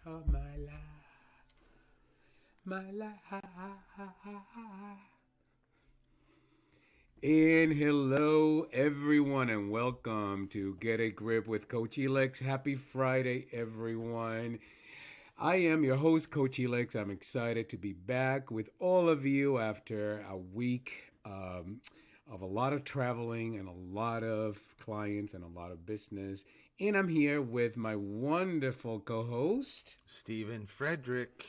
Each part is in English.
of my life, my life. And hello, everyone, and welcome to Get a Grip with Coach Elex. Happy Friday, everyone. I am your host, Coach Elex. I'm excited to be back with all of you after a week of a lot of traveling and a lot of clients and a lot of business. And I'm here with my wonderful co-host, Stephen Frederick,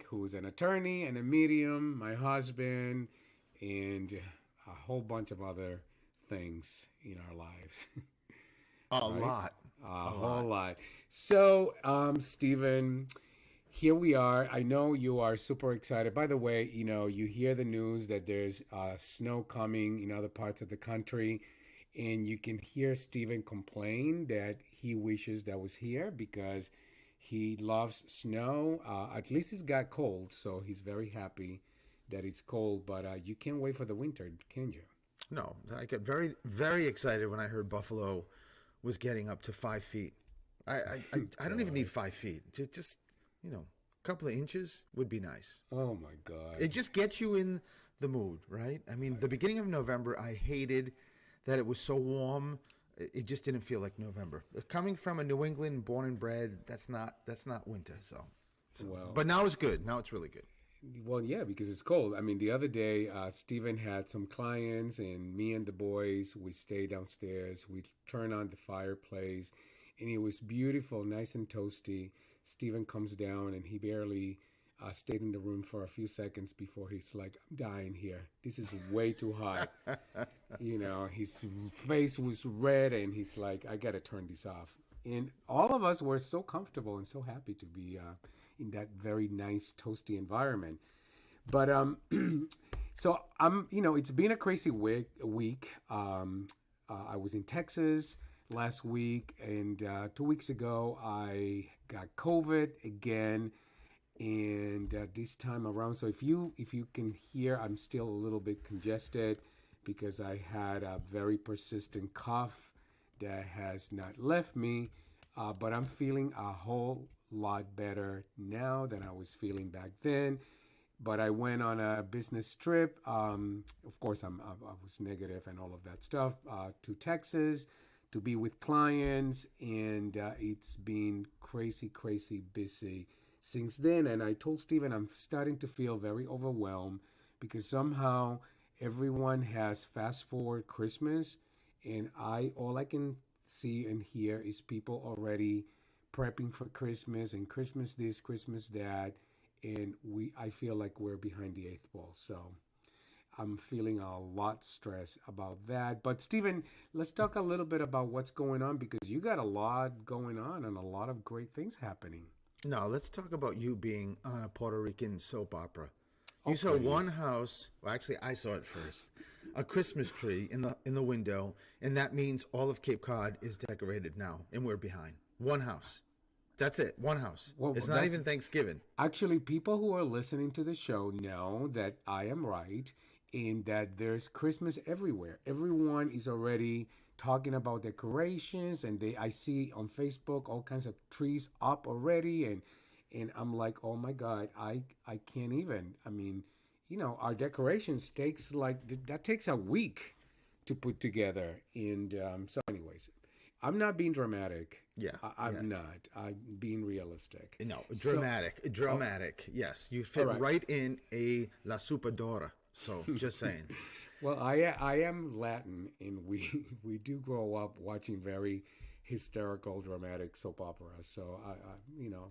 who's an attorney and a medium, my husband, and a whole bunch of other things in our lives. A Right? lot. A whole lot. So, Stephen, here we are. I know you are super excited. By the way, you hear the news that there's snow coming in other parts of the country, and you can hear Stephen complain that he wishes that was here because he loves snow. At least it's got cold, so he's very happy that it's cold. But you can't wait for the winter, can you? No, I got very, very excited when I heard Buffalo was getting up to 5 feet. I don't even need 5 feet. Just a couple of inches would be nice. Oh my God. It just gets you in the mood, right? I mean, the beginning of November, I hated that it was so warm. It just didn't feel like November. Coming from a New England, born and bred, that's not winter. So. Well, But now it's good. Now it's really good. Well, yeah, because it's cold. I mean, the other day, Stephen had some clients, and me and the boys, we stayed downstairs. We turned on the fireplace, and it was beautiful, nice and toasty. Stephen comes down, and he barely stayed in the room for a few seconds before he's like, I'm dying here. This is way too hot. His face was red, and he's like, I got to turn this off. And all of us were so comfortable and so happy to be in that very nice toasty environment. But so it's been a crazy week. I was in Texas last week, and 2 weeks ago I got COVID again, and this time around. So if you can hear, I'm still a little bit congested because I had a very persistent cough that has not left me, but I'm feeling a whole lot better now than I was feeling back then. But I went on a business trip. Of course, I was negative and all of that stuff, to Texas to be with clients, and it's been crazy, crazy busy since then. And I told Stephen I'm starting to feel very overwhelmed because somehow everyone has fast forward Christmas, and all I can see and hear is people already prepping for Christmas and Christmas this, Christmas that, and I feel like we're behind the eighth ball. So I'm feeling a lot stressed about that. But Stephen, let's talk a little bit about what's going on because you got a lot going on and a lot of great things happening. Now, let's talk about you being on a Puerto Rican soap opera. You Oh, saw one please. house. Well, actually, I saw it first. A Christmas tree in the window, and that means all of Cape Cod is decorated now, and we're behind. One house. That's it. One house. Well, It's not even Thanksgiving. Actually, people who are listening to the show know that I am right in that there's Christmas everywhere. Everyone is already talking about decorations, and I see on Facebook all kinds of trees up already, and I'm like, oh my God, I can't even. I mean, our decorations that takes a week to put together, and so anyways. I'm not being dramatic. Yeah, I'm yeah. not. I'm being realistic. No, So, dramatic. Yes, you all fit right. right in a La Supadora. So, just saying. Well, I am Latin, and we do grow up watching very hysterical, dramatic soap operas. So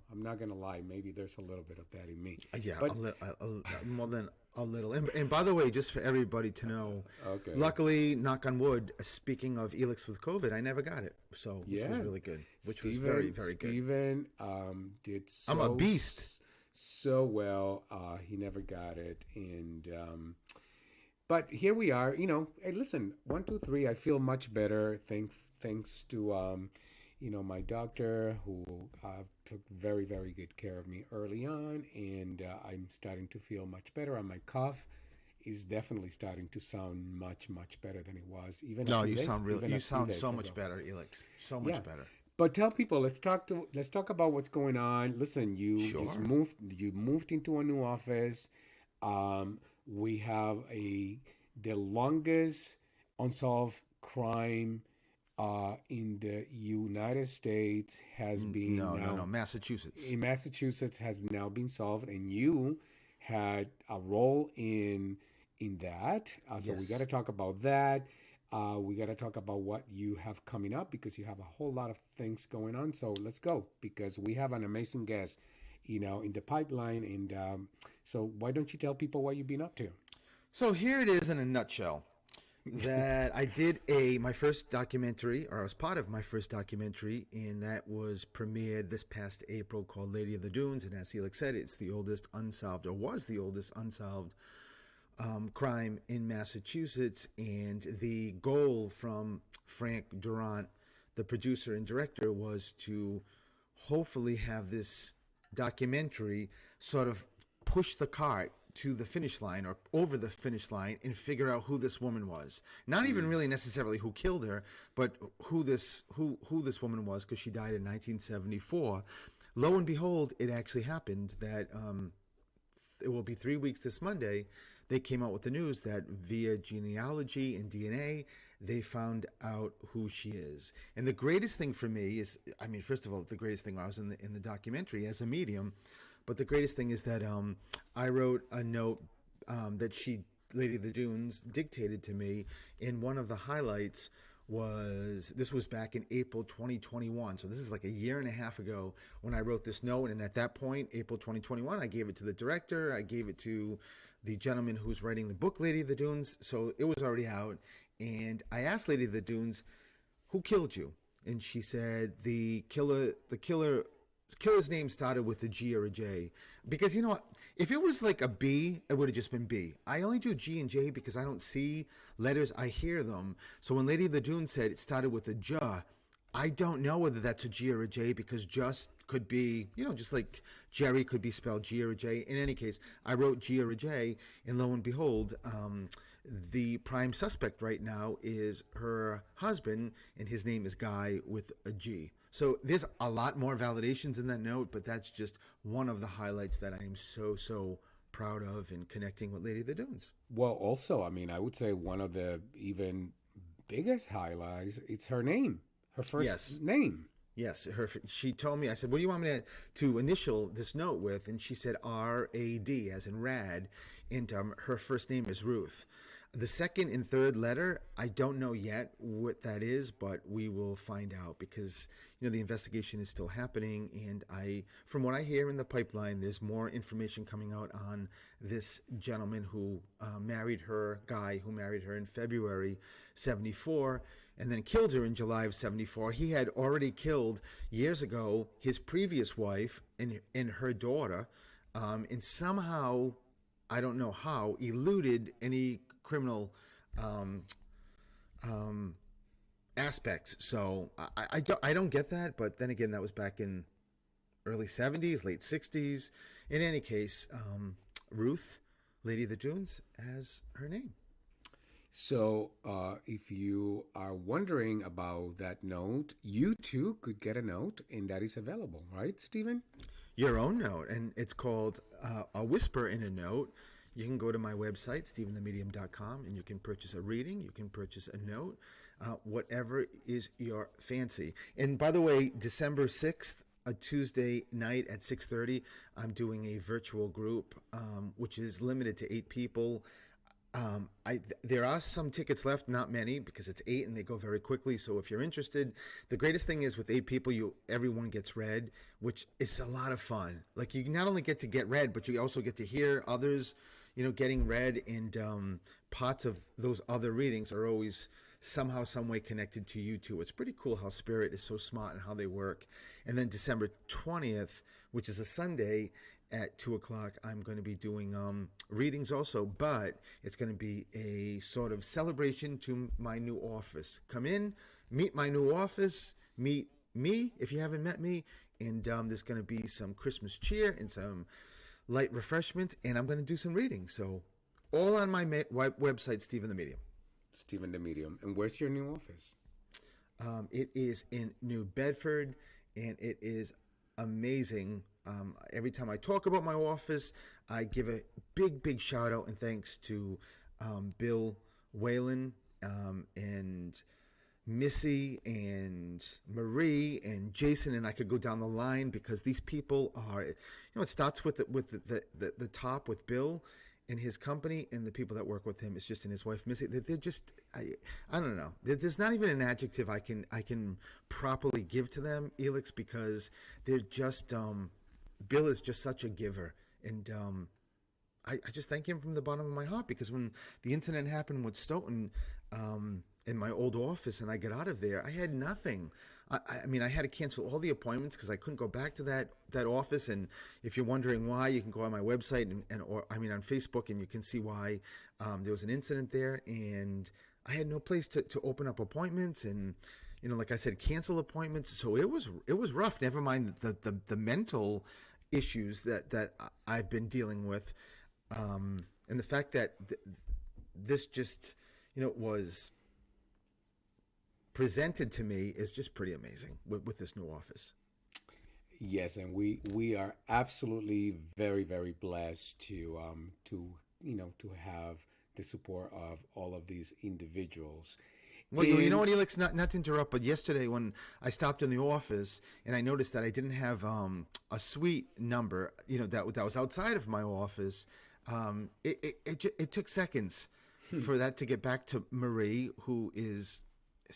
I'm not gonna lie. Maybe there's a little bit of that in me. Yeah, But more than a little. And by the way, just for everybody to know, okay, luckily, knock on wood, speaking of Elix with COVID, I never got it. So, which was yeah, really good. Which was very, very good. Stephen did I'm a beast. so well. He never got it, and but here we are. Hey, listen, 1, 2, 3. I feel much better. Thanks to my doctor who took very, very good care of me early on, and I'm starting to feel much better. And my cough is definitely starting to sound much, much better than it was even a No, few you days, sound even a you few sound days so much ago. better, Elix. So Yeah. much better. But tell people, let's talk about what's going on. Listen, Sure. you moved into a new office. We have a the longest unsolved crime in the United States has been No, no, no. now Massachusetts. in Massachusetts has now been solved, and you had a role in that. So we got Yes. to talk about that. We got to talk about what you have coming up because you have a whole lot of things going on. So let's go because we have an amazing guest, in the pipeline. And so why don't you tell people what you've been up to? So here it is in a nutshell. That I did my first documentary, or I was part of my first documentary, and that was premiered this past April, called Lady of the Dunes. And as Helix said, it's the oldest unsolved, or was the oldest unsolved crime in Massachusetts. And the goal from Frank Durant, the producer and director, was to hopefully have this documentary sort of push the cart to the finish line, or over the finish line, and figure out who this woman was. Not even really necessarily who killed her, but who this woman was, because she died in 1974. Lo and behold, it actually happened that it will be 3 weeks this Monday. They came out with the news that via genealogy and DNA, they found out who she is. And the greatest thing for me is, I mean, first of all, the greatest thing, I was in the documentary as a medium, but the greatest thing is that I wrote a note that Lady of the Dunes, dictated to me. In one of the highlights this was back in April 2021. So this is like a year and a half ago when I wrote this note. And at that point, April 2021, I gave it to the director. I gave it to the gentleman who's writing the book, Lady of the Dunes. So it was already out. And I asked Lady of the Dunes, who killed you? And she said, the killer's name started with a G or a J. Because you know what? If it was like a B, it would have just been B. I only do G and J because I don't see letters, I hear them. So when Lady of the Dunes said it started with a J, I don't know whether that's a G or a J, because just could be, just like Jerry could be spelled G or a J. In any case, I wrote G or a J, and lo and behold, the prime suspect right now is her husband, and his name is Guy with a G. So there's a lot more validations in that note, but that's just one of the highlights that I am so proud of in connecting with Lady of the Dunes. Well, also, I mean, I would say one of the even biggest highlights, it's her name, her Yes. first name. Yes, she told me, I said, what do you want me to initial this note with? And she said R-A-D, as in rad, and her first name is Ruth. The second and third letter, I don't know yet what that is, but we will find out, because the investigation is still happening, and from what I hear in the pipeline, there's more information coming out on this gentleman who married her, Guy, who married her in February 74, and then killed her in July of 74. He had already killed years ago his previous wife and her daughter, and somehow, I don't know how, eluded any criminal aspects. So I don't get that, but then again, that was back in early 70s, late 60s. In any case, Ruth, Lady of the Dunes, has her name. So, if you are wondering about that note, you too could get a note, and that is available, right, Stephen? Your own note, and it's called A Whisper in a Note. You can go to my website, stephenthemedium.com, and you can purchase a reading, you can purchase a note, whatever is your fancy. And by the way, December 6th, a Tuesday night at 6:30, I'm doing a virtual group, which is limited to 8 people. There are some tickets left, not many, because it's 8 and they go very quickly. So if you're interested, the greatest thing is with 8 people, everyone gets read, which is a lot of fun. Like, you not only get to get read, but you also get to hear others, getting read, and parts of those other readings are always somehow, some way connected to you too. It's pretty cool how Spirit is so smart and how they work. And then December 20th, which is a Sunday, at 2 o'clock, I'm going to be doing readings also, but it's going to be a sort of celebration to my new office. Come in, meet my new office, meet me if you haven't met me, and there's going to be some Christmas cheer and some light refreshments, and I'm going to do some readings. So all on my website, Stephen the Medium. Stephen the Medium. And where's your new office? It is in New Bedford, and it is amazing. Every time I talk about my office, I give a big shout out and thanks to Bill Whalen and Missy and Marie and Jason, and I could go down the line because these people are, it starts with the top with Bill and his company and the people that work with him. It's just and his wife Missy. They're just I don't know. There's not even an adjective I can properly give to them, Elix, because they're just Bill is just such a giver, and I just thank him from the bottom of my heart because when the incident happened with Stoughton in my old office and I got out of there, I had nothing. I mean, I had to cancel all the appointments because I couldn't go back to that office. And if you're wondering why, you can go on my website or on Facebook, and you can see why there was an incident there. And I had no place to open up appointments and, like I said, cancel appointments. So it was rough. Never mind the mental issues that I've been dealing with. And the fact that this just, was presented to me is just pretty amazing with this new office. Yes, and we are absolutely very blessed to have the support of all of these individuals. Well, you know what, Elix, not to interrupt, but yesterday when I stopped in the office and I noticed that I didn't have a suite number, that was outside of my office, it took seconds for that to get back to Marie, who is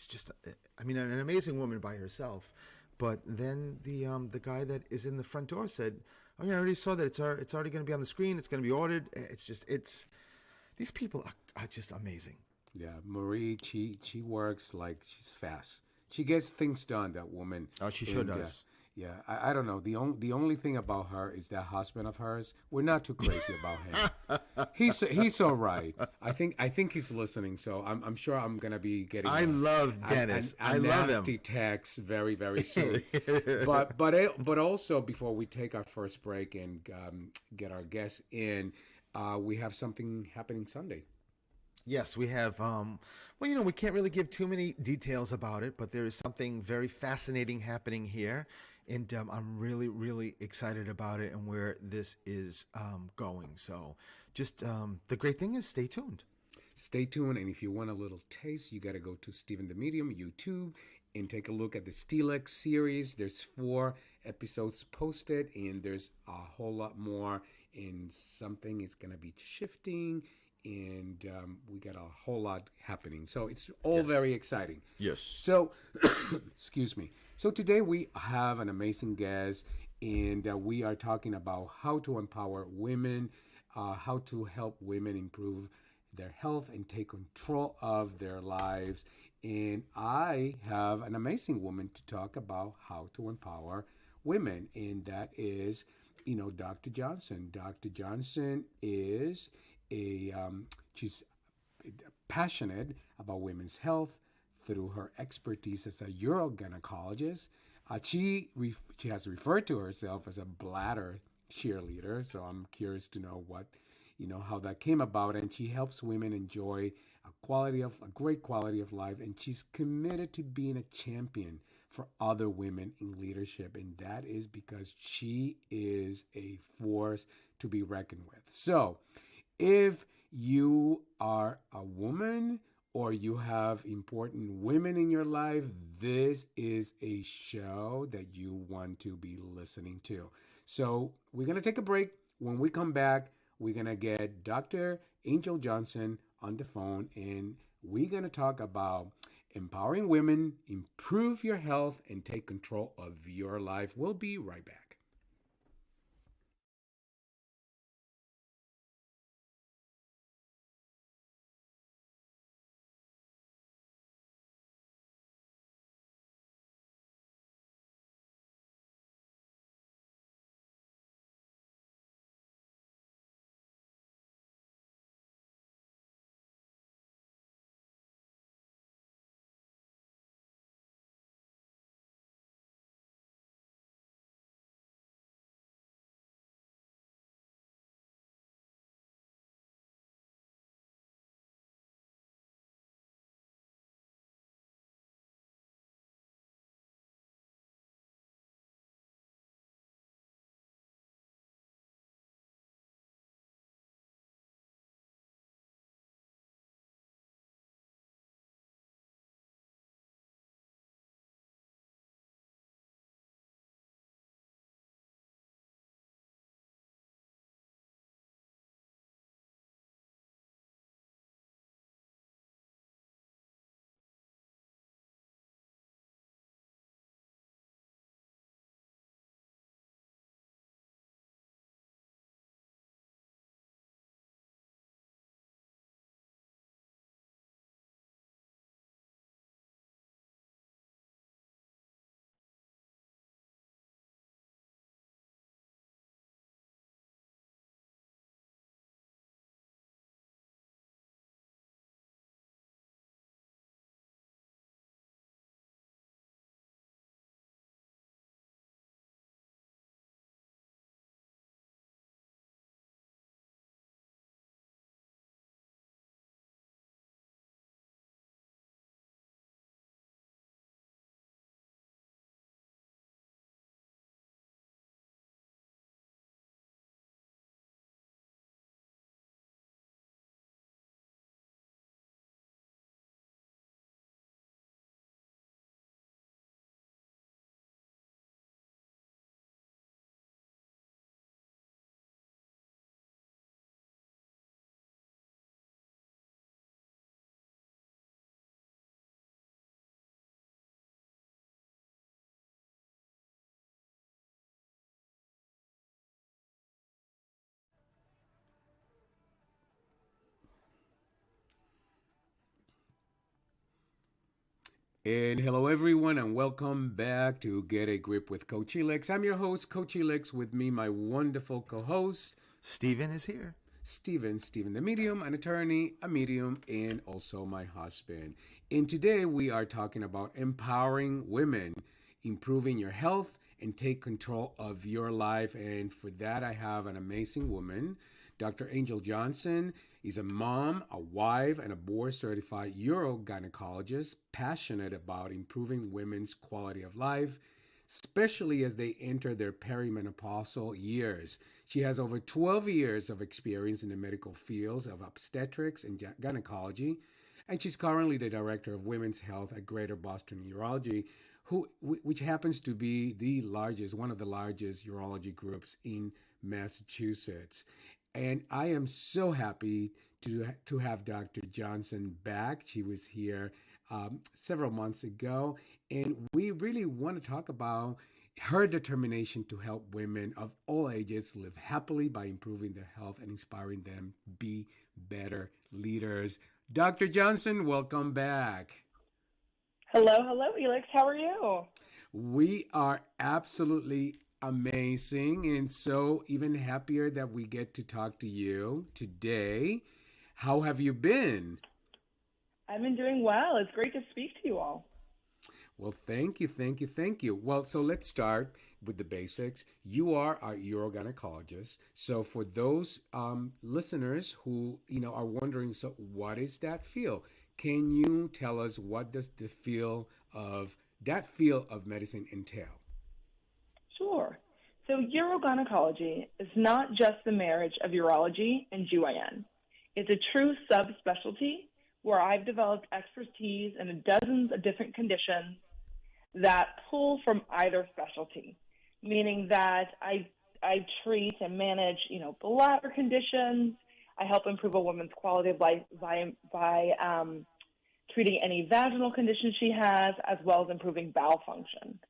just, an amazing woman by herself. But then the guy that is in the front door said, "Oh yeah, I already saw that. It's already going to be on the screen. It's going to be ordered." These people are just amazing. Yeah, Marie, she works like she's fast. She gets things done. That woman. Oh, she sure does. Yeah, I don't know. The only thing about her is that husband of hers. We're not too crazy about him. He's all right. I think he's listening. So I'm sure I'm gonna be getting. I love Dennis. I love him. Nasty text very soon. but also before we take our first break and get our guests in, we have something happening Sunday. Yes, we have. We can't really give too many details about it, but there is something very fascinating happening here, and I'm really excited about it and where this is going. So, just the great thing is, stay tuned. Stay tuned, and if you want a little taste, you got to go to Stephen the Medium YouTube and take a look at the Steelix series. There's 4 episodes posted, and there's a whole lot more. And something is going to be shifting. And we got a whole lot happening. So it's all very exciting. Yes. So, excuse me. So today we have an amazing guest, and we are talking about how to empower women, how to help women improve their health and take control of their lives. And I have an amazing woman to talk about how to empower women, and that is, Dr. Johnson. Dr. Johnson is she's passionate about women's health through her expertise as a urogynecologist. She has referred to herself as a bladder cheerleader, so I'm curious to know how that came about. And she helps women enjoy a great quality of life, and she's committed to being a champion for other women in leadership, and that is because she is a force to be reckoned with. So, if you are a woman or you have important women in your life, this is a show that you want to be listening to. So we're going to take a break. When we come back, we're going to get Dr. Angel Johnson on the phone, and we're going to talk about empowering women, improve your health, and take control of your life. We'll be right back. And hello, everyone, and welcome back to Get a Grip with Coach Elix. I'm your host, Coach Elix, with me, my wonderful co host, Steven is here. Stephen the medium, an attorney, a medium, and also my husband. And today we are talking about empowering women, improving your health, and take control of your life. And for that, I have an amazing woman. Dr. Angel Johnson is a mom, a wife, and a board certified urogynecologist passionate about improving women's quality of life, especially as they enter their perimenopausal years. She has over 12 years of experience in the medical fields of obstetrics and gynecology, and she's currently the director of women's health at Greater Boston Urology, which happens to be one of the largest urology groups in Massachusetts. And I am so happy to have Dr. Johnson back. She was here several months ago, and we really want to talk about her determination to help women of all ages live happily by improving their health and inspiring them be better leaders. Dr. Johnson, welcome back. Hello, Elix. How are you? We are absolutely amazing and so even happier that we get to talk to you today. How have you been? I've been doing well. It's great to speak to you all. Well, thank you. Well, so let's start with the basics. You are our urogynecologist. So for those listeners who are wondering, so what is that field? Can you tell us what does the field of medicine entail? Sure. So urogynecology is not just the marriage of urology and GYN. It's a true subspecialty where I've developed expertise in dozens of different conditions that pull from either specialty, meaning that I treat and manage, bladder conditions. I help improve a woman's quality of life by treating any vaginal conditions she has, as well as improving bowel function.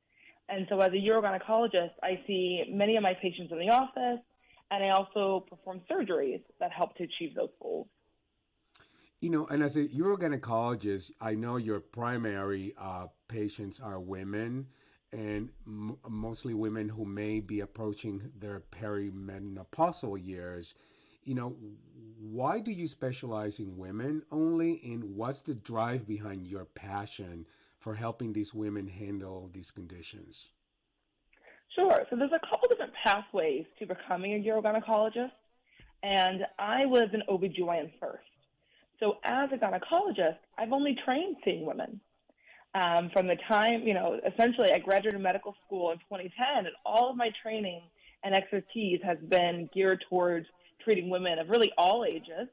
And so as a urogynecologist, I see many of my patients in the office, and I also perform surgeries that help to achieve those goals. And as a urogynecologist, I know your primary patients are women, and mostly women who may be approaching their perimenopausal years. Why do you specialize in women only, and what's the drive behind your passion for helping these women handle these conditions? Sure. So there's a couple different pathways to becoming a urogynecologist, and I was an OB/GYN first. So as a gynecologist, I've only trained seeing women. From the time, essentially I graduated medical school in 2010, and all of my training and expertise has been geared towards treating women of really all ages.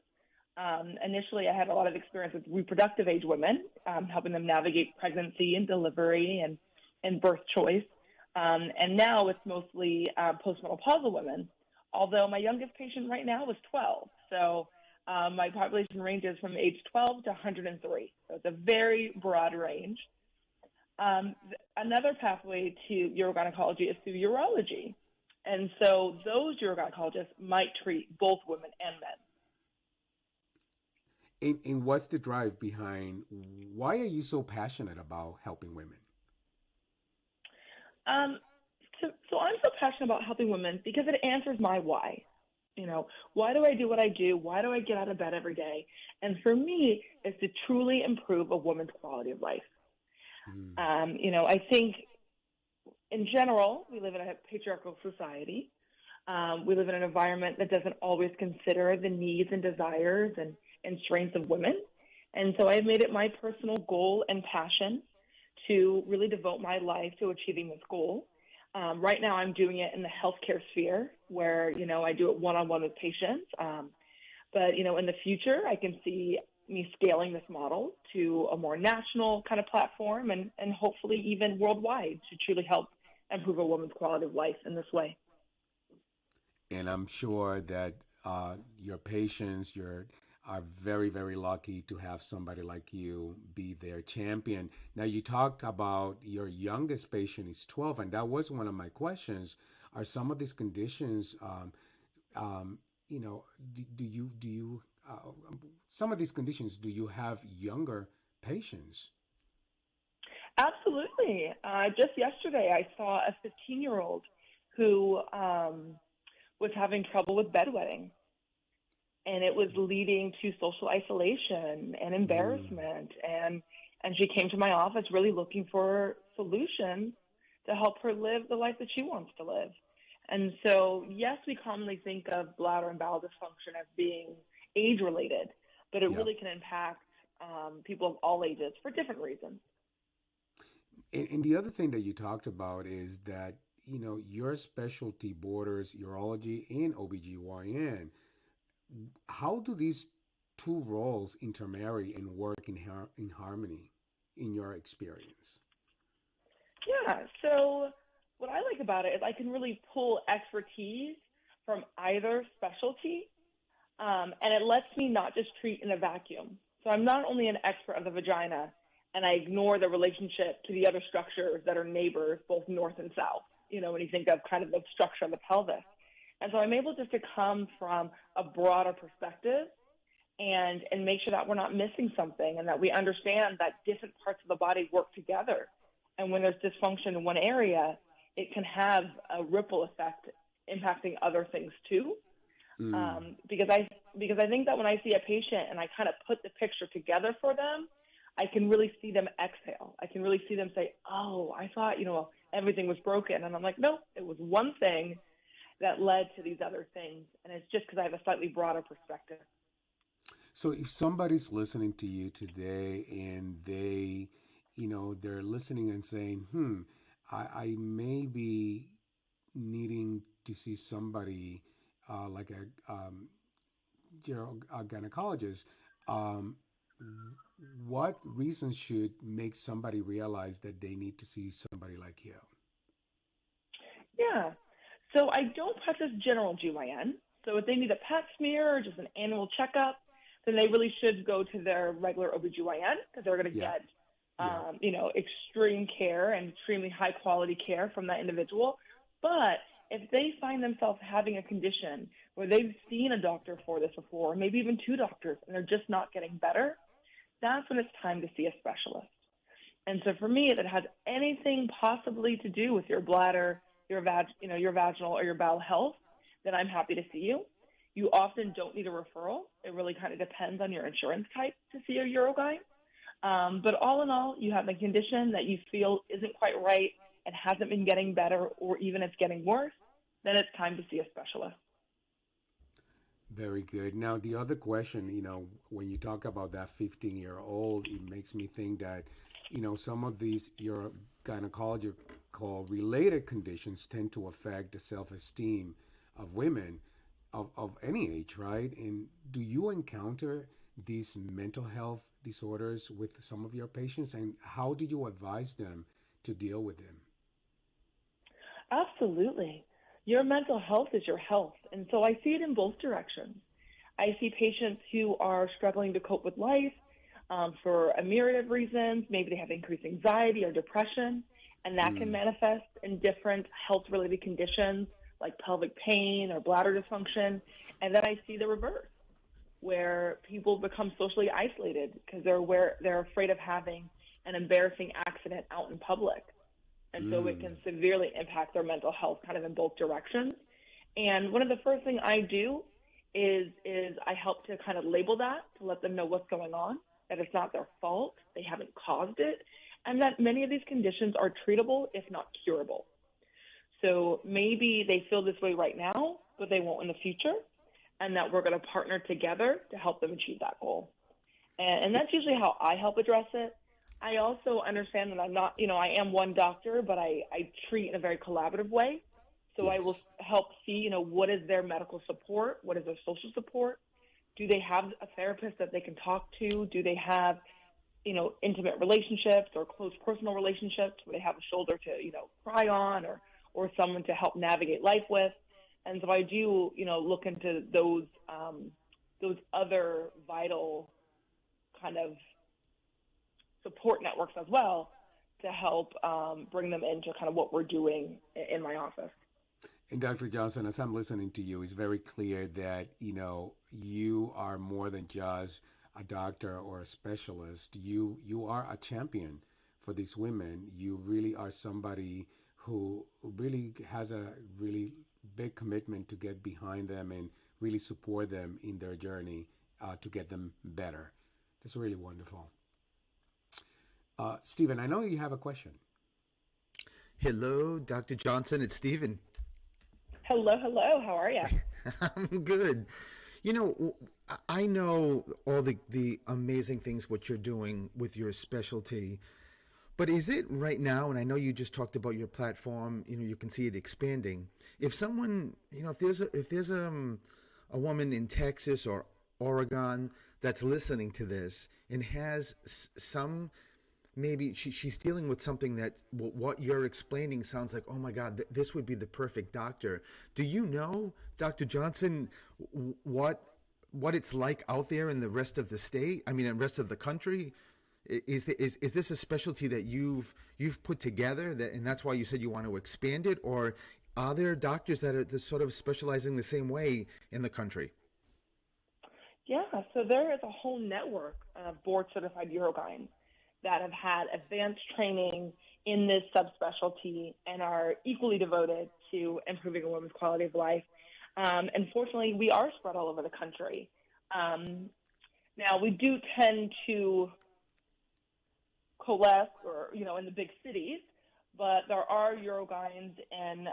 Initially, I had a lot of experience with reproductive age women, helping them navigate pregnancy and delivery and birth choice. And now it's mostly postmenopausal women, although my youngest patient right now was 12. So my population ranges from age 12 to 103. So it's a very broad range. Another pathway to urogynecology is through urology. And so those urogynecologists might treat both women and men. And what's the drive behind why are you so passionate about helping women? So I'm so passionate about helping women because it answers my why. Why do I do what I do? Why do I get out of bed every day? And for me, it's to truly improve a woman's quality of life. I think in general, we live in a patriarchal society. We live in an environment that doesn't always consider the needs and desires and strengths of women. And so I've made it my personal goal and passion to really devote my life to achieving this goal. Right now, I'm doing it in the healthcare sphere where, I do it one-on-one with patients. But, in the future, I can see me scaling this model to a more national kind of platform and hopefully even worldwide to truly help improve a woman's quality of life in this way. And I'm sure that your patients are very, very lucky to have somebody like you be their champion. Now, you talked about your youngest patient is 12, and that was one of my questions. Are some of these conditions, do you some of these conditions, do you have younger patients? Absolutely. Just yesterday, I saw a 15-year-old who was having trouble with bedwetting, and it was leading to social isolation and Mm, embarrassment. And she came to my office really looking for solutions to help her live the life that she wants to live. And so, yes, we commonly think of bladder and bowel dysfunction as being age related, but it yeah. really can impact people of all ages for different reasons. And the other thing that you talked about is that, your specialty borders urology and OBGYN. How do these two roles intermarry and work in harmony in your experience? Yeah. So what I like about it is I can really pull expertise from either specialty, and it lets me not just treat in a vacuum. So I'm not only an expert of the vagina, and I ignore the relationship to the other structures that are neighbors, both north and south. When you think of kind of the structure of the pelvis. And so I'm able just to come from a broader perspective and make sure that we're not missing something and that we understand that different parts of the body work together. And when there's dysfunction in one area, it can have a ripple effect impacting other things too. Mm. Because I think that when I see a patient and I kind of put the picture together for them, I can really see them exhale. I can really see them say, "Oh, I thought everything was broken," and I'm like, "No, it was one thing that led to these other things," and it's just because I have a slightly broader perspective. So if somebody's listening to you today and they're listening and saying, I may be needing to see somebody like a gynecologist, um, what reasons should make somebody realize that they need to see somebody like you? Yeah. So I don't practice general GYN. So if they need a pap smear or just an annual checkup, then they really should go to their regular OBGYN because they're going to Yeah, get, yeah. extreme care and extremely high quality care from that individual. But if they find themselves having a condition where they've seen a doctor for this before, maybe even two doctors, and they're just not getting better, that's when it's time to see a specialist. And so for me, if it has anything possibly to do with your bladder, your vaginal or your bowel health, then I'm happy to see you. You often don't need a referral. It really kind of depends on your insurance type to see a urogyne. But all in all, you have a condition that you feel isn't quite right and hasn't been getting better, or even it's getting worse, then it's time to see a specialist. Very good. Now, the other question, when you talk about that 15-year-old, it makes me think that, some of these your gynecological related conditions tend to affect the self-esteem of women of any age, right? And do you encounter these mental health disorders with some of your patients, and how do you advise them to deal with them? Absolutely. Your mental health is your health. And so I see it in both directions. I see patients who are struggling to cope with life for a myriad of reasons. Maybe they have increased anxiety or depression, and that can Mm, manifest in different health related conditions like pelvic pain or bladder dysfunction. And then I see the reverse, where people become socially isolated because they're afraid of having an embarrassing accident out in public. And so it mm. can severely impact their mental health kind of in both directions. And one of the first things I do is I help to kind of label that, to let them know what's going on, that it's not their fault, they haven't caused it, and that many of these conditions are treatable if not curable. So maybe they feel this way right now, but they won't in the future, and that we're going to partner together to help them achieve that goal. And that's usually how I help address it. I also understand that I'm not, I am one doctor, but I treat in a very collaborative way. So I will Yes. help see, what is their medical support? What is their social support? Do they have a therapist that they can talk to? Do they have, intimate relationships or close personal relationships where they have a shoulder to, cry on, or someone to help navigate life with? And so I do, look into those other vital kind of support networks as well to help bring them into kind of what we're doing in my office. And Dr. Johnson, as I'm listening to you, it's very clear that, you are more than just a doctor or a specialist. You are a champion for these women. You really are somebody who really has a really big commitment to get behind them and really support them in their journey to get them better. That's really wonderful. Stephen, I know you have a question. Hello, Dr. Johnson. It's Stephen. Hello, hello. How are you? I'm good. You know, I know all the amazing things what you're doing with your specialty, but is it right now, and I know you just talked about your platform, you can see it expanding. If someone, if there's a woman in Texas or Oregon that's listening to this and has some, maybe she's dealing with something that what you're explaining sounds like, oh my God, this would be the perfect doctor. Do you know, Dr. Johnson, what it's like out there in the rest of the state? I mean, in the rest of the country? Is this a specialty that you've put together, that, and that's why you said you want to expand it, or are there doctors that are sort of specializing the same way in the country? Yeah, so there is a whole network of board certified urogynes that have had advanced training in this subspecialty and are equally devoted to improving a woman's quality of life. And fortunately, we are spread all over the country. Now, we do tend to coalesce, or in the big cities, but there are urogynes in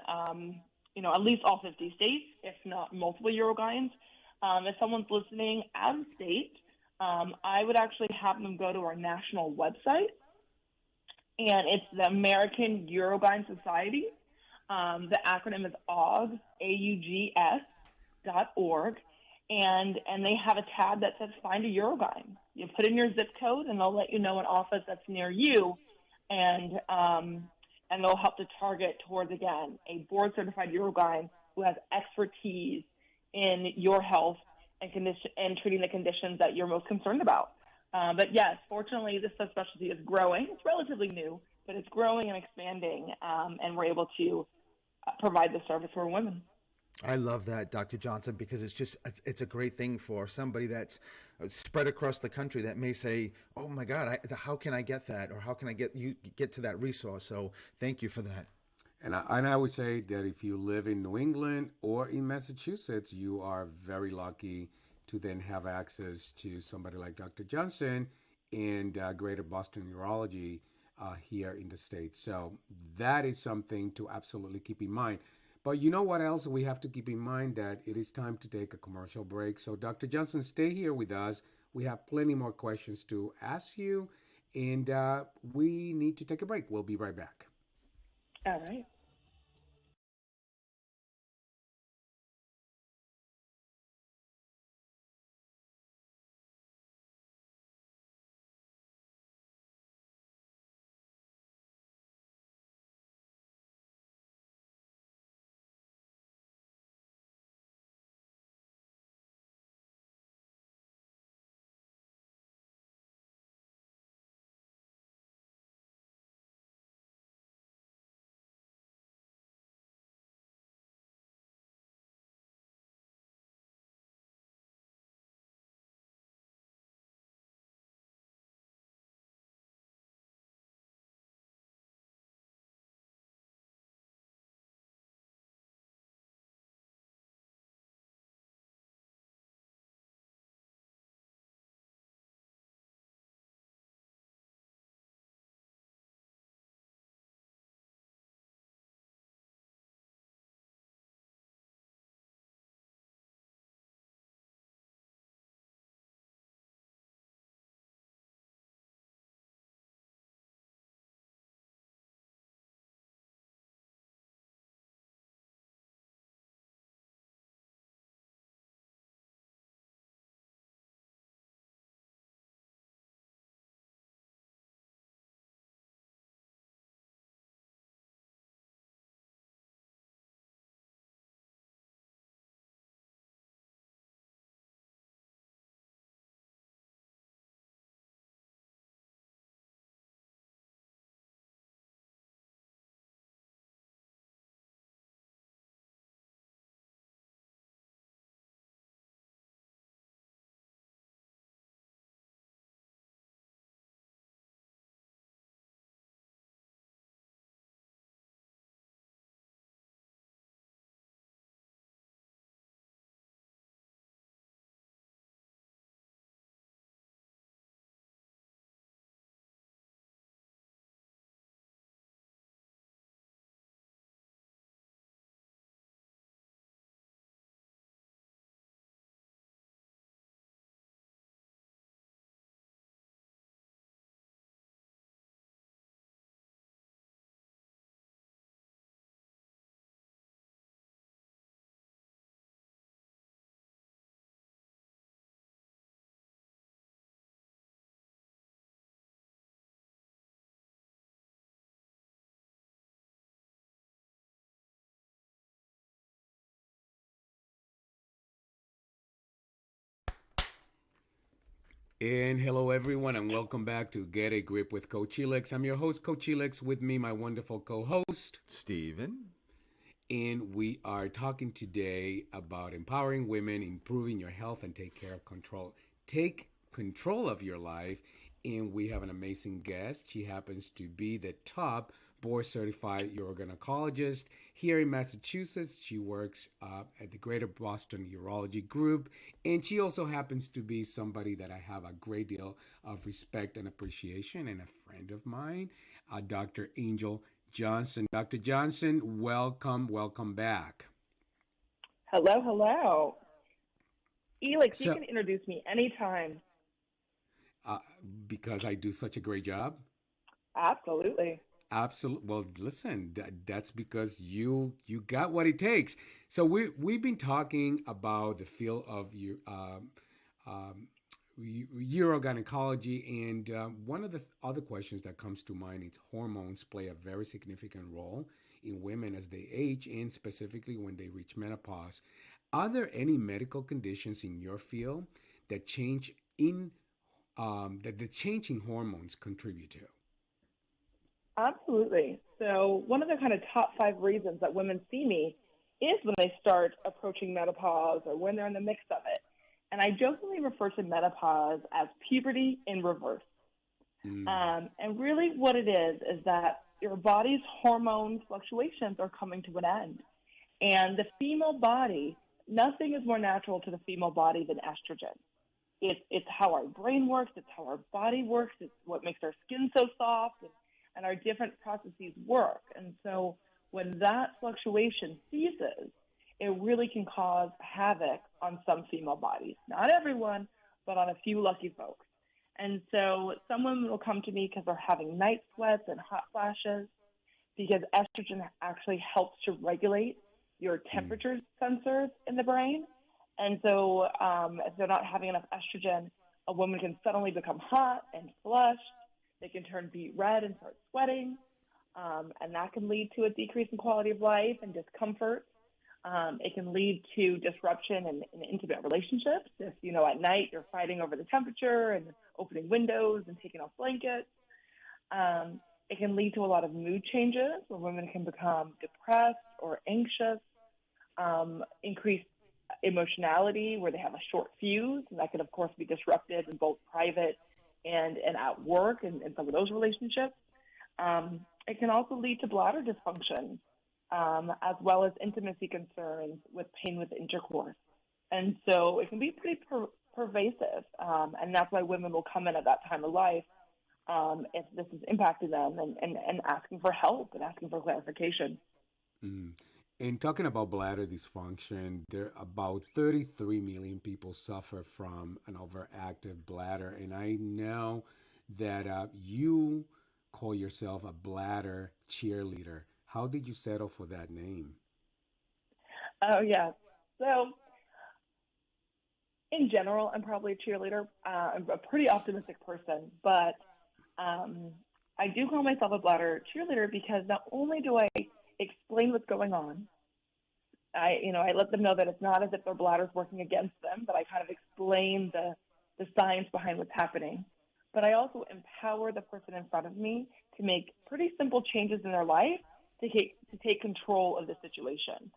at least all 50 states, if not multiple urogynes. If someone's listening out of state, I would actually have them go to our national website, and it's the American Urogyne Society. The acronym is AUGS, AUGS.org, and they have a tab that says Find a Urogyne. You put in your zip code, and they'll let you know an office that's near you, and they'll help to target towards, again, a board-certified urogyne who has expertise in your health and condition and treating the conditions that you're most concerned about. But yes, fortunately, this subspecialty is growing. It's relatively new, but it's growing and expanding, and we're able to provide the service for women. I love that, Dr. Johnson, because it's a great thing for somebody that's spread across the country that may say, "Oh my God, how can I get that, or how can I get to that resource?" So thank you for that. And I would say that if you live in New England or in Massachusetts, you are very lucky to then have access to somebody like Dr. Johnson and Greater Boston Urology here in the States. So that is something to absolutely keep in mind. But you know what else we have to keep in mind? That it is time to take a commercial break. So Dr. Johnson, stay here with us. We have plenty more questions to ask you, and we need to take a break. We'll be right back. All right. And hello, everyone, and welcome back to Get a Grip with Coach Helix. I'm your host, Coach Helix. With me, my wonderful co-host, Steven. and we are talking today about empowering women, improving your health, and take control of your life. And we have an amazing guest. She happens to be the top board certified urogynecologist here in Massachusetts. She works at the Greater Boston Urology Group, and she also happens to be somebody that I have a great deal of respect and appreciation, and a friend of mine, Dr. Angel Johnson. Dr. Johnson, welcome back. Hello, hello. Elix, you So, can introduce me anytime. uh, because I do such a great job. Absolutely. Absolutely. Well, listen, that's because you got what it takes. So we've been talking about the field of um, urogynecology, and one of the other questions that comes to mind is hormones play a very significant role in women as they age, and specifically when they reach menopause. Are there any medical conditions in your field that change in that the changing hormones contribute to? Absolutely. So, one of the kind of top 5 reasons that women see me is when they start approaching menopause or when they're in the mix of it. And I jokingly refer to menopause as puberty in reverse. Mm, And really, what it is that your body's hormone fluctuations are coming to an end. And the female body, nothing is more natural to the female body than estrogen. It's how our brain works, it's how our body works, it's what makes our skin so soft, and our different processes work. And so when that fluctuation ceases, it really can cause havoc on some female bodies. Not everyone, but on a few lucky folks. And so some women will come to me because they're having night sweats and hot flashes, because estrogen actually helps to regulate your mm, temperature sensors in the brain. And so, if they're not having enough estrogen, a woman can suddenly become hot and flushed. They can turn beet red and start sweating. And that can lead to a decrease in quality of life and discomfort. It can lead to disruption in intimate relationships. If, at night you're fighting over the temperature and opening windows and taking off blankets. It can lead to a lot of mood changes where women can become depressed or anxious, increased emotionality where they have a short fuse. And that can, of course, be disruptive in both private and at work and in some of those relationships. It can also lead to bladder dysfunction, as well as intimacy concerns with pain with intercourse. And so it can be pretty pervasive. And that's why women will come in at that time of life if this is impacting them and asking for help and asking for clarification. mm. And talking about bladder dysfunction, there about 33 million people suffer from an overactive bladder, and I know that you call yourself a bladder cheerleader. How did you settle for that name? Oh, yeah. So, in general, I'm probably a cheerleader. I'm a pretty optimistic person, but um, I do call myself a bladder cheerleader because not only do I explain what's going on, I let them know that it's not as if their bladder's working against them, but I kind of explain the science behind what's happening. But I also empower the person in front of me to make pretty simple changes in their life to take control of the situation.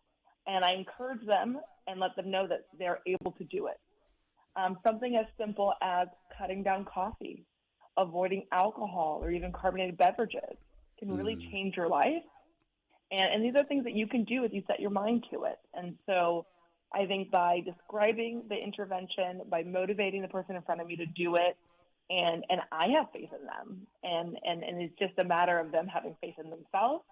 And I encourage them and let them know that they're able to do it. Something as simple as cutting down coffee, avoiding alcohol, or even carbonated beverages can really Mm, change your life. And these are things that you can do if you set your mind to it. And so I think by describing the intervention, by motivating the person in front of me to do it, and I have faith in them, and it's just a matter of them having faith in themselves.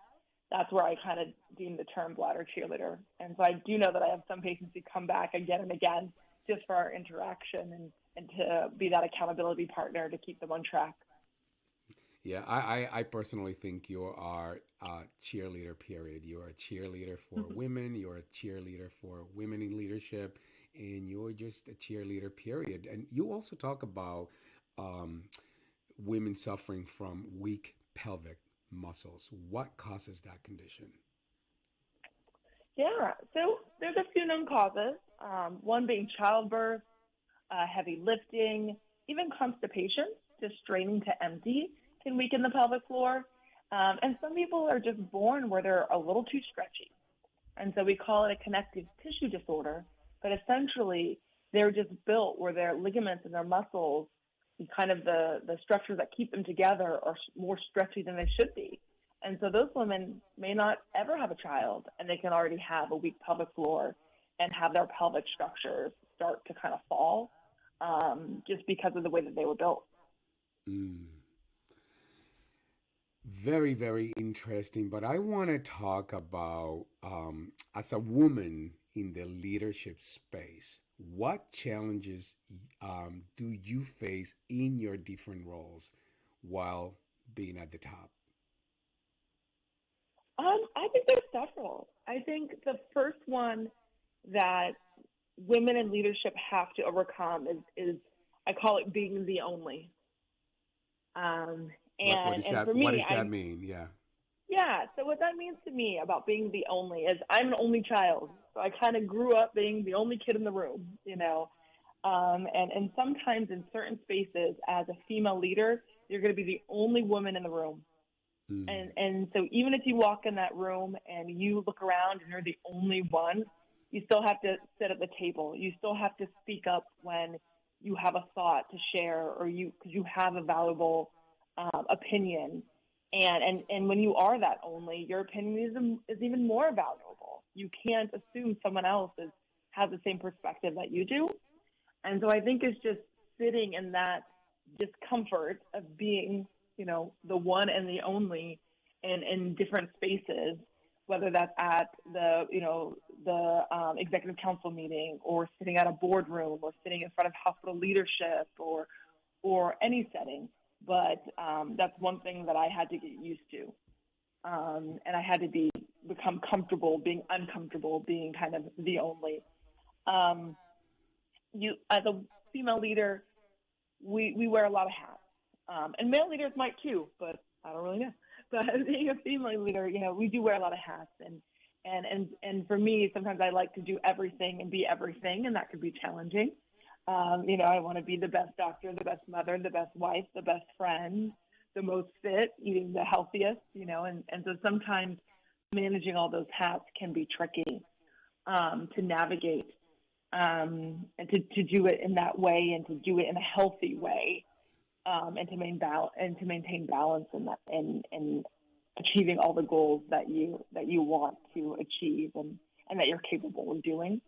That's where I kind of deem the term bladder cheerleader. And so I do know that I have some patients who come back again and again just for our interaction and to be that accountability partner to keep them on track. yeah, I personally think you are a cheerleader, period. You're a cheerleader for women, you're a cheerleader for women in leadership, and you're just a cheerleader, period. And you also talk about um, women suffering from weak pelvic muscles. What causes that condition? Yeah, so there's a few known causes. One being childbirth, heavy lifting, even constipation, just straining to empty, can weaken the pelvic floor. And some people are just born where they're a little too stretchy. And so we call it a connective tissue disorder, but essentially they're just built where their ligaments and their muscles, kind of the structures that keep them together, are more stretchy than they should be. And so those women may not ever have a child, and they can already have a weak pelvic floor and have their pelvic structures start to kind of fall, just because of the way that they were built. Mm. Very, very interesting. But I want to talk about, as a woman in the leadership space, what challenges do you face in your different roles while being at the top? I think there's several. I think the first one that women in leadership have to overcome is I call it being the only. What does that, For me, what does that mean? Yeah. Yeah. So what that means to me about being the only is I'm an only child. So I kind of grew up being the only kid in the room, and sometimes in certain spaces as a female leader, you're going to be the only woman in the room. And so even if you walk in that room and you look around and you're the only one, you still have to sit at the table. You still have to speak up when you have a thought to share, or because you have a valuable opinion. And when you are that only, your opinion is even more valuable. You can't assume someone else has the same perspective that you do. And so I think it's just sitting in that discomfort of being, the one and the only in different spaces, whether that's at the executive council meeting, or sitting at a boardroom, or sitting in front of hospital leadership, or any setting. But that's one thing that I had to get used to. And I had to become comfortable being uncomfortable, being kind of the only. As a female leader, we wear a lot of hats. And male leaders might too, but I don't really know. But being a female leader, we do wear a lot of hats. And for me, sometimes I like to do everything and be everything, and that could be challenging. I want to be the best doctor, the best mother, the best wife, the best friend, the most fit, eating the healthiest, and so sometimes managing all those hats can be tricky to navigate, and to do it in that way, and to do it in a healthy way, and to maintain balance in that, and achieving all the goals that you want to achieve, and that you're capable of doing.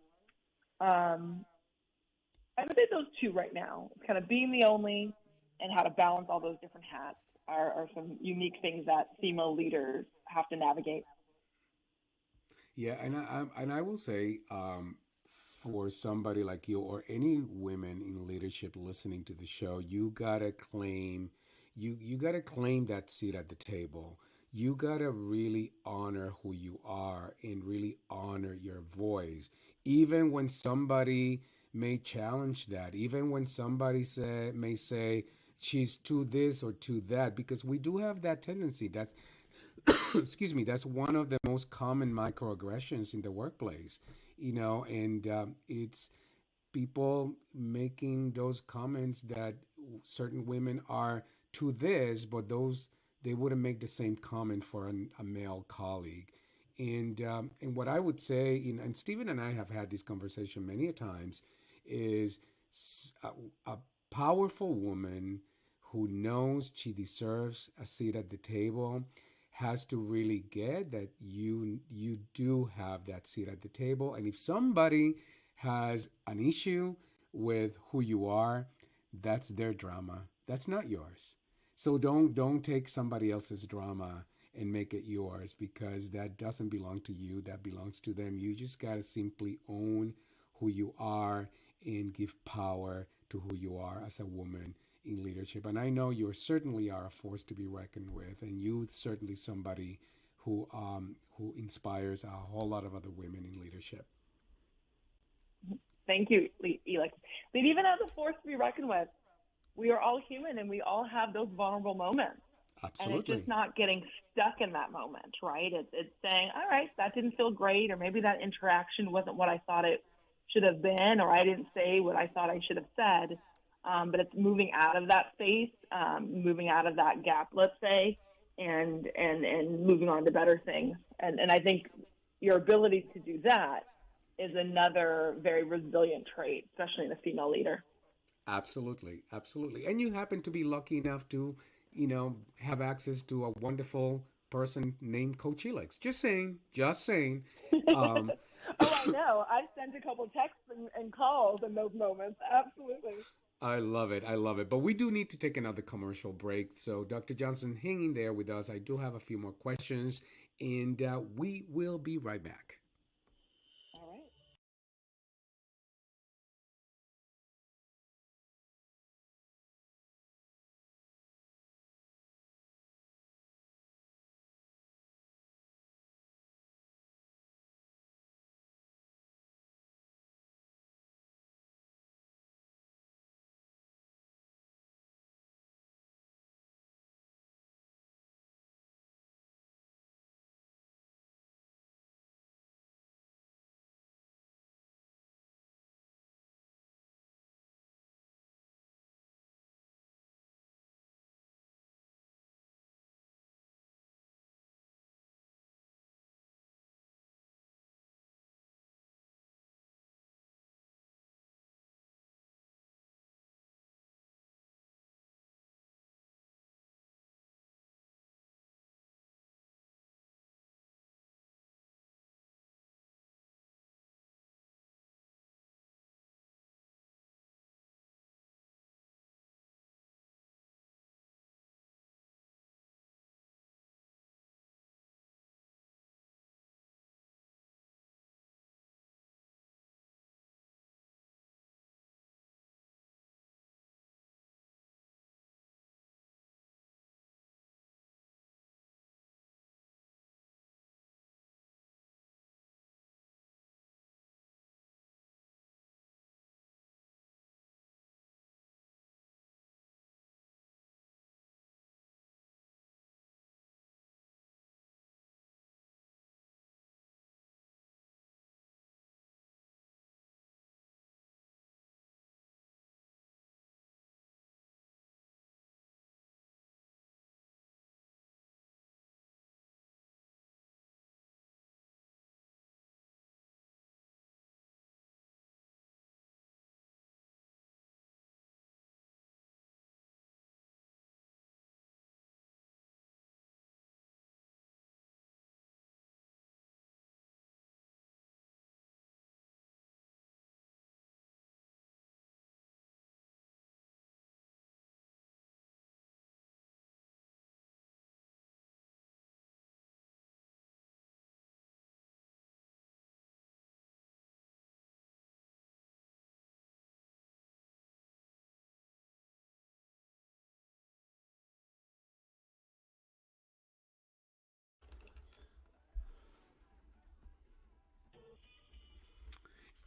I would say those two right now, kind of being the only and how to balance all those different hats, are some unique things that female leaders have to navigate. Yeah, and I will say, for somebody like you or any women in leadership listening to the show, you gotta claim that seat at the table. You gotta really honor who you are and really honor your voice, even when somebody may challenge that, even when somebody may say she's to this or to that, because we do have that tendency. That's excuse me, that's one of the most common microaggressions in the workplace, and it's people making those comments that certain women are to this, but they wouldn't make the same comment for a male colleague. And what I would say, and Stephen and I have had this conversation many a times, is a powerful woman who knows she deserves a seat at the table has to really get that you do have that seat at the table. And if somebody has an issue with who you are, that's their drama. That's not yours. So don't take somebody else's drama and make it yours, because that doesn't belong to you. That belongs to them. You just gotta simply own who you are and give power to who you are as a woman in leadership. And I know you certainly are a force to be reckoned with, and you certainly somebody who inspires a whole lot of other women in leadership. Thank you, Elix. But even as a force to be reckoned with, we are all human, and we all have those vulnerable moments. Absolutely. And it's just not getting stuck in that moment, right? It's saying, all right, that didn't feel great, or maybe that interaction wasn't what I thought it should have been, or I didn't say what I thought I should have said. but it's moving out of that space, moving out of that gap, let's say, and moving on to better things. And I think your ability to do that is another very resilient trait, especially in a female leader. Absolutely, absolutely. And you happen to be lucky enough to, have access to a wonderful person named Coach Elix. Just saying, just saying. Um, Oh, I know. I've sent a couple texts and calls in those moments. Absolutely. I love it. I love it. But we do need to take another commercial break. So, Dr. Johnson, hanging there with us. I do have a few more questions, and we will be right back. All right.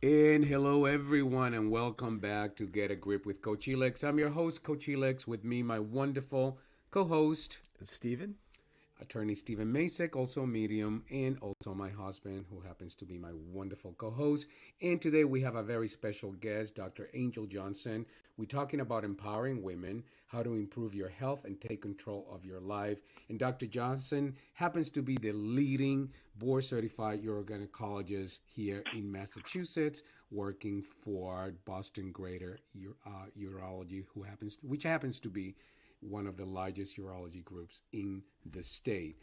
And hello, everyone, and welcome back to Get a Grip with Coach Elix. I'm your host, Coach Elix. With me, my wonderful co host, Stephen? attorney Stephen Masek, also a medium, and also my husband, who happens to be my wonderful co host. And today we have a very special guest, Dr. Angel Johnson. We're talking about empowering women, how to improve your health and take control of your life. And Dr. Johnson happens to be the leading board certified urogynecologist here in Massachusetts, working for Boston Greater Urology, which happens to be one of the largest urology groups in the state.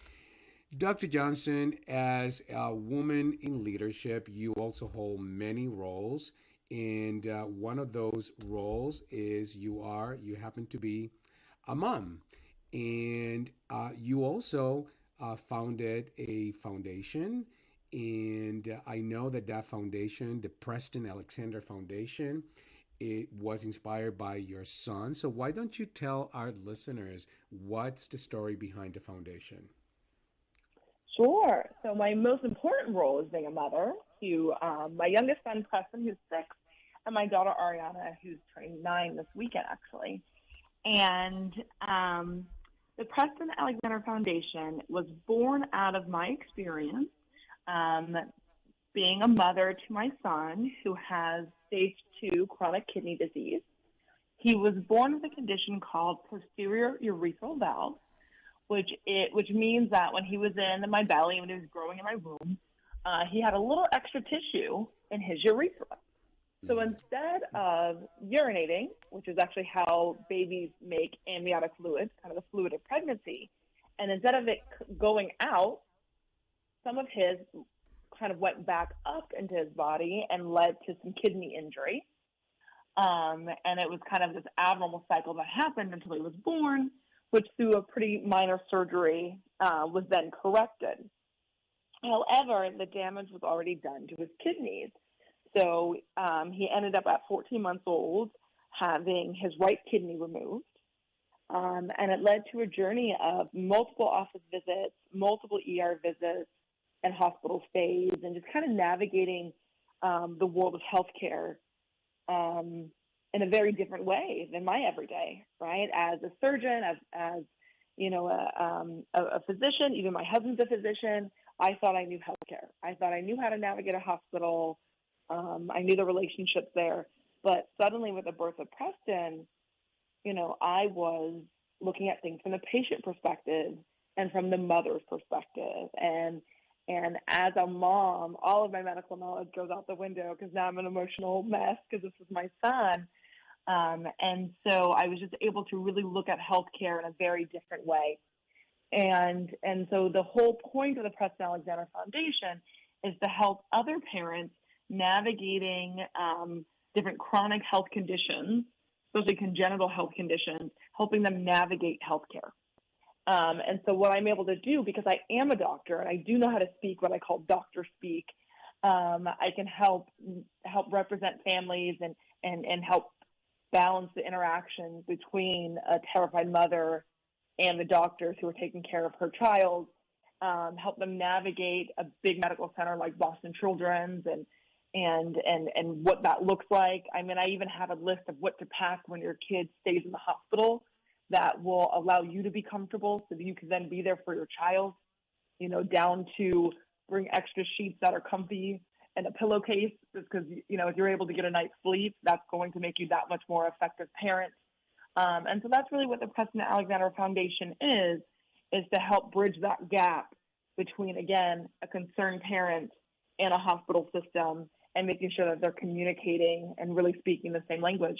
Dr. Johnson, as a woman in leadership, you also hold many roles. And one of those roles is you happen to be a mom. And you also founded a foundation. And I know that foundation, the Preston Alexander Foundation, it was inspired by your son. So why don't you tell our listeners what's the story behind the foundation? Sure. So my most important role is being a mother to my youngest son, Preston, who's 6, and my daughter, Ariana, who's turning 9 this weekend, actually. And the Preston Alexander Foundation was born out of my experience being a mother to my son who has stage 2 chronic kidney disease. He was born with a condition called posterior urethral valve, which means that when he was in my belly, when he was growing in my womb, he had a little extra tissue in his urethra. So instead of urinating, which is actually how babies make amniotic fluid, kind of the fluid of pregnancy, and instead of it going out, some of his kind of went back up into his body and led to some kidney injury. And it was kind of this abnormal cycle that happened until he was born, which through a pretty minor surgery was then corrected. However, the damage was already done to his kidneys. So he ended up at 14 months old having his right kidney removed. And it led to a journey of multiple office visits, multiple ER visits, and hospital stays, and just kind of navigating the world of healthcare in a very different way than my everyday, right? As a surgeon, as you know, a physician, even my husband's a physician, I thought I knew healthcare. I thought I knew how to navigate a hospital. I knew the relationships there. But suddenly with the birth of Preston, you know, I was looking at things from the patient perspective and from the mother's perspective. And as a mom, all of my medical knowledge goes out the window because now I'm an emotional mess because this is my son. And so I was just able to really look at healthcare in a very different way. And so the whole point of the Preston Alexander Foundation is to help other parents navigating different chronic health conditions, especially congenital health conditions, helping them navigate healthcare. And so what I'm able to do, because I am a doctor and I do know how to speak what I call doctor speak, I can help represent families and help balance the interactions between a terrified mother and the doctors who are taking care of her child, help them navigate a big medical center like Boston Children's and what that looks like. I mean, I even have a list of what to pack when your kid stays in the hospital that will allow you to be comfortable so that you can then be there for your child, you know, down to bring extra sheets that are comfy and a pillowcase, just because, you know, if you're able to get a night's sleep, that's going to make you that much more effective parent. And so that's really what the Preston Alexander Foundation is to help bridge that gap between, again, a concerned parent and a hospital system and making sure that they're communicating and really speaking the same language.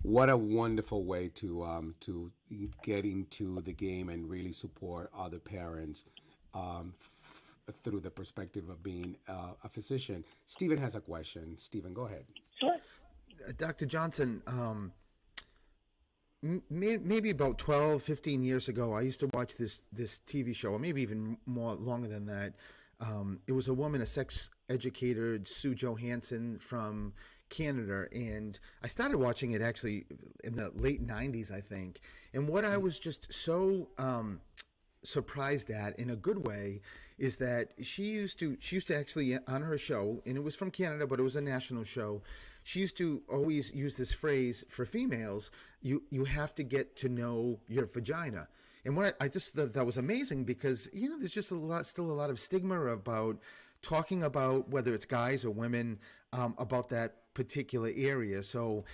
What a wonderful way to get into the game and really support other parents through the perspective of being a physician. Stephen has a question. Stephen, go ahead. Sure. Dr. Johnson, maybe about 12, 15 years ago, I used to watch this TV show, or maybe even more longer than that. It was a woman, a sex educator, Sue Johansson from Canada, and I started watching it actually in the late 90s, I think. And what I was just so surprised at, in a good way, is that she used to actually, on her show, and it was from Canada, but it was a national show, she used to always use this phrase for females: you have to get to know your vagina. And what I just thought that was amazing, because, you know, there's just still a lot of stigma about talking about, whether it's guys or women, about that particular area. So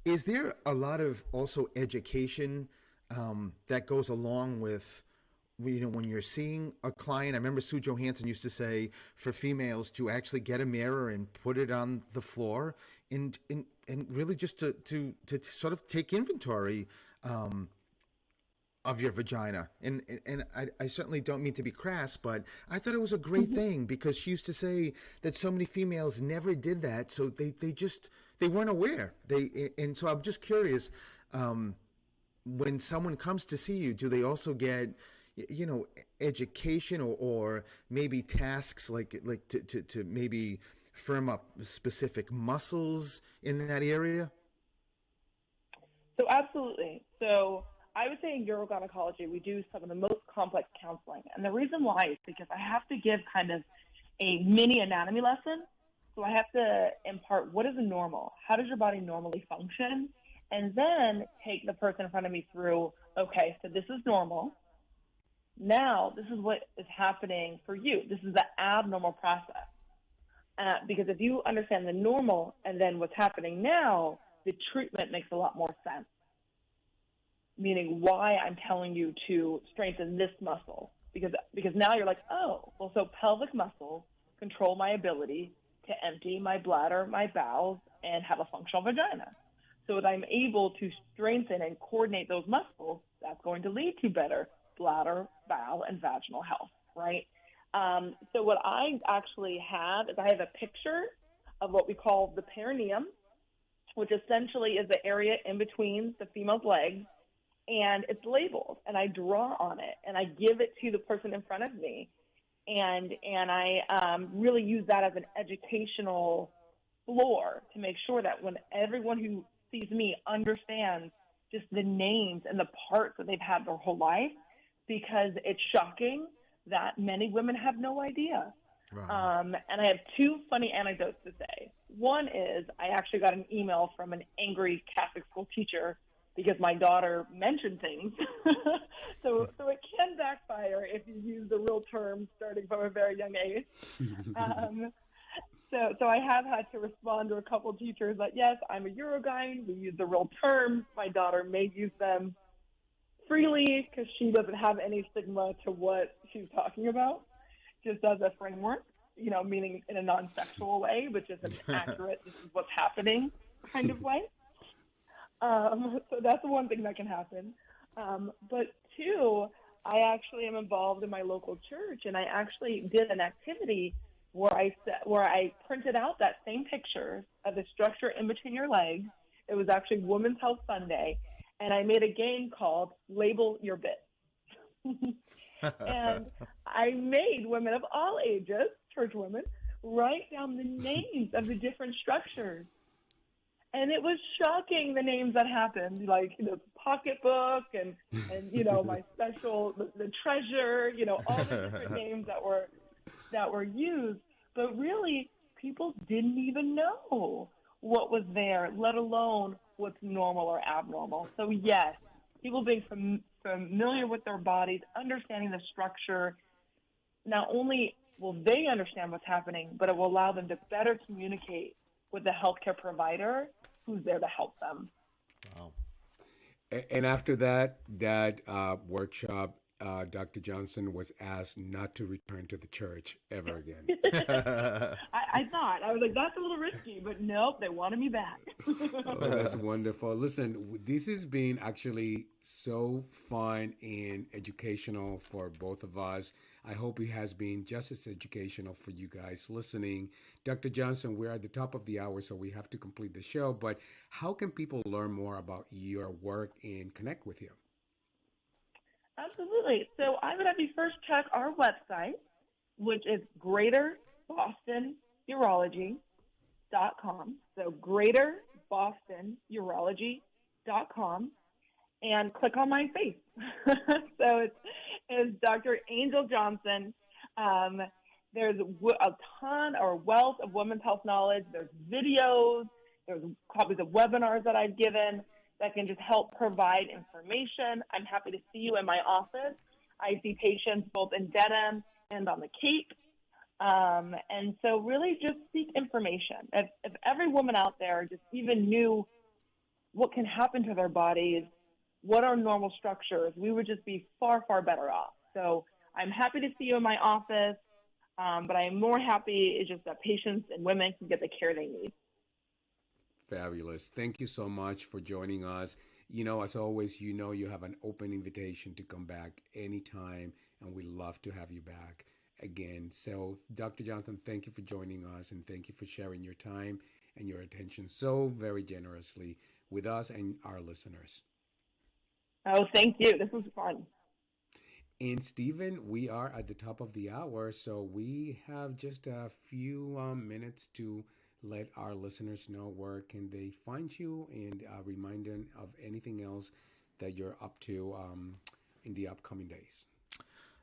is there a lot of also education that goes along with, you know, when you're seeing a client? I remember Sue Johansson used to say for females to actually get a mirror and put it on the floor and really just to sort of take inventory of your vagina. And I certainly don't mean to be crass, but I thought it was a great thing, because she used to say that so many females never did that, so they weren't aware. And so I'm just curious, when someone comes to see you, do they also get, you know, education or maybe tasks like to maybe firm up specific muscles in that area? So absolutely. So I would say in urogynecology, we do some of the most complex counseling. And the reason why is because I have to give kind of a mini anatomy lesson. So I have to impart what is normal, how does your body normally function, and then take the person in front of me through, okay, so this is normal. Now, this is what is happening for you. This is the abnormal process. Because if you understand the normal and then what's happening now, the treatment makes a lot more sense. Meaning why I'm telling you to strengthen this muscle. Because now you're like, oh, well, so pelvic muscles control my ability to empty my bladder, my bowels, and have a functional vagina. So as I'm able to strengthen and coordinate those muscles, that's going to lead to better bladder, bowel, and vaginal health, right? So what I actually have is I have a picture of what we call the perineum, which essentially is the area in between the female's legs, and it's labeled, and I draw on it, and I give it to the person in front of me, and I really use that as an educational floor to make sure that when everyone who sees me understands just the names and the parts that they've had their whole life, because it's shocking that many women have no idea. Wow. And I have two funny anecdotes to say. One is I actually got an email from an angry Catholic school teacher because my daughter mentioned things. so it can backfire if you use the real terms starting from a very young age. So I have had to respond to a couple teachers that, yes, I'm a Eurogyne. We use the real terms. My daughter may use them freely because she doesn't have any stigma to what she's talking about, just as a framework, meaning in a non-sexual way, but just an accurate, this is what's happening kind of way. So that's one thing that can happen. But two, I actually am involved in my local church, and I actually did an activity where I printed out that same picture of the structure in between your legs. It was actually Women's Health Sunday, and I made a game called Label Your Bit. And I made women of all ages, church women, write down the names of the different structures. And it was shocking, the names that happened, like pocketbook and my special the treasure, all the different names that were used. But really, people didn't even know what was there, let alone what's normal or abnormal. So yes, people being familiar with their bodies, understanding the structure, not only will they understand what's happening, but it will allow them to better communicate with the healthcare provider who's there to help them. Wow. And after that workshop, Dr. Johnson was asked not to return to the church ever again. I thought, I was like, that's a little risky, but nope, they wanted me back. Oh, that's wonderful. Listen, this has been actually so fun and educational for both of us. I hope it has been just as educational for you guys listening. Dr. Johnson, we're at the top of the hour, so we have to complete the show. But how can people learn more about your work and connect with you? Absolutely. So I would have you first check our website, which is greaterbostonurology.com. So greaterbostonurology.com, and click on my face. So it's Dr. Angel Johnson. There's a ton or wealth of women's health knowledge. There's videos. There's copies of webinars that I've given that can just help provide information. I'm happy to see you in my office. I see patients both in Dedham and on the Cape. And so really just seek information. If every woman out there just even knew what can happen to their bodies, what are normal structures, we would just be far, far better off. So I'm happy to see you in my office, but I am more happy it's just that patients and women can get the care they need. Fabulous. Thank you so much for joining us. As always, you have an open invitation to come back anytime, and we love to have you back again. So, Dr. Johnson, thank you for joining us, and thank you for sharing your time and your attention so very generously with us and our listeners. Oh, thank you. This was fun. And Stephen, we are at the top of the hour, so we have just a few minutes to let our listeners know where can they find you, and remind them of anything else that you're up to in the upcoming days.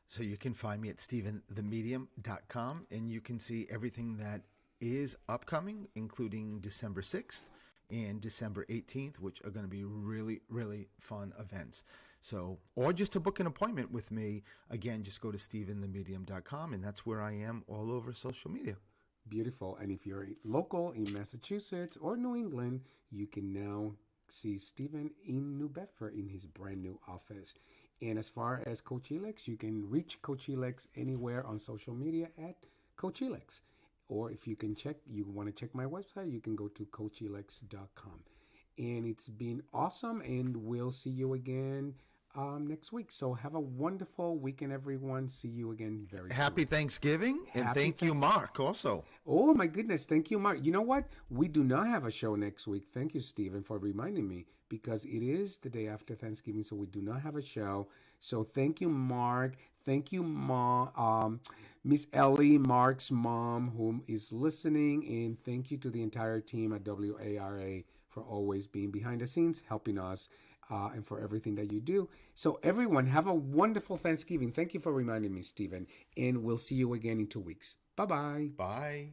So you can find me at stephenthemedium.com, and you can see everything that is upcoming, including December 6th and December 18th, which are going to be really, really fun events. So, or just to book an appointment with me, again, just go to stephenthemedium.com, and that's where I am all over social media. Beautiful. And if you're local in Massachusetts or New England, you can now see Stephen in New Bedford in his brand new office. And as far as Coach Elex, you can reach Coach Elex anywhere on social media at Coach Elex. Or if you can check, you want to check my website, you can go to coachelex.com. And it's been awesome, and we'll see you again next week. So have a wonderful weekend, everyone. See you again very soon. Happy Thanksgiving, and Happy thank you, Mark, also. Oh, my goodness. Thank you, Mark. You know what? We do not have a show next week. Thank you, Stephen, for reminding me, because it is the day after Thanksgiving, so we do not have a show. So thank you, Mark. Thank you, Mom, Miss Ellie, Mark's mom, whom is listening. And thank you to the entire team at WARA for always being behind the scenes, helping us, and for everything that you do. So everyone, have a wonderful Thanksgiving. Thank you for reminding me, Stephen. And we'll see you again in 2 weeks. Bye-bye. Bye.